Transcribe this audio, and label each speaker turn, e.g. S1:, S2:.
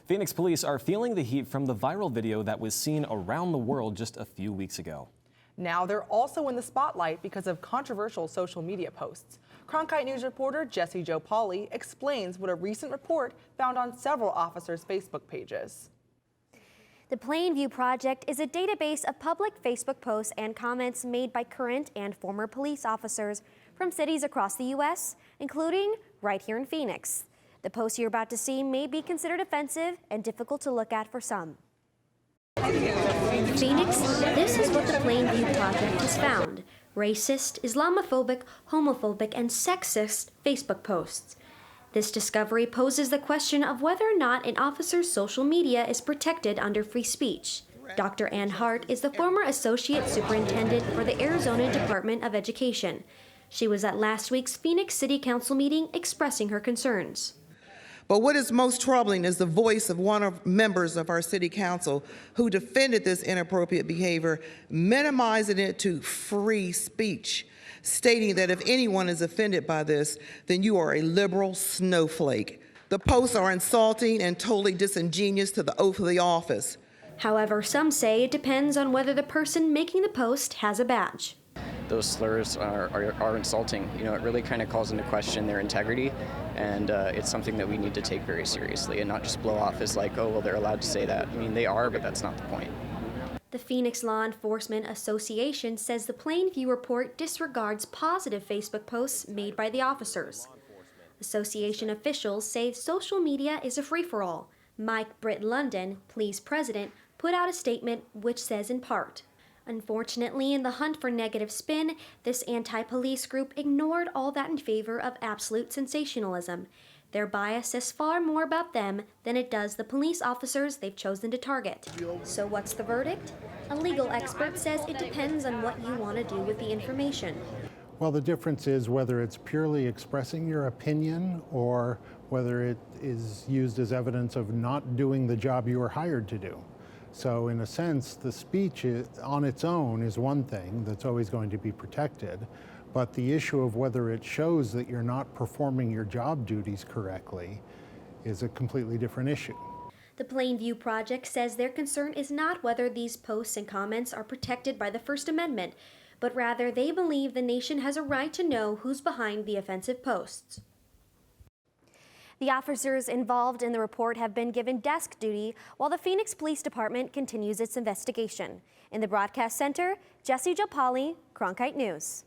S1: Phoenix police are feeling the heat from the viral video that was seen around the world just a few weeks ago.
S2: Now they're also in the spotlight because of controversial social media posts. Cronkite News reporter Jesse Pauley explains what a recent report found on several officers' Facebook pages.
S3: The Plainview Project is a database of public Facebook posts and comments made by current and former police officers from cities across the U.S., including right here in Phoenix. The posts you're about to see may be considered offensive and difficult to look at for some. Phoenix, this is what the Plainview Project has found: racist, Islamophobic, homophobic, and sexist Facebook posts. This discovery poses the question of whether or not an officer's social media is protected under free speech. Dr. Ann Hart is the former Associate Superintendent for the Arizona Department of Education. She was at last week's Phoenix City Council meeting expressing her concerns.
S4: But what is most troubling is the voice of one of members of our city council who defended this inappropriate behavior, minimizing it to free speech, stating that if anyone is offended by this, then you are a liberal snowflake. The posts are insulting and totally disingenuous to the oath of the office.
S3: However, some say it depends on whether the person making the post has a badge.
S5: Those slurs are insulting. You know, it really kind of calls into question their integrity, and it's something that we need to take very seriously and not just blow off as like, oh, well, they're allowed to say that. I mean, they are, but that's not the point.
S3: The Phoenix Law Enforcement Association says the Plainview report disregards positive Facebook posts made by the officers. Association officials say social media is a free-for-all. Mike Britt London, police president, put out a statement which says in part, "Unfortunately, in the hunt for negative spin, this anti-police group ignored all that in favor of absolute sensationalism. Their bias says far more about them than it does the police officers they've chosen to target." So what's the verdict? A legal expert says it depends on what you want to do with the information.
S6: Well, the difference is whether it's purely expressing your opinion or whether it is used as evidence of not doing the job you were hired to do. So in a sense, the speech on its own is one thing that's always going to be protected, but the issue of whether it shows that you're not performing your job duties correctly is a completely different issue.
S3: The Plainview Project says their concern is not whether these posts and comments are protected by the First Amendment, but rather they believe the nation has a right to know who's behind the offensive posts. The officers involved in the report have been given desk duty while the Phoenix Police Department continues its investigation. In the broadcast center, Jesse Pauley, Cronkite News.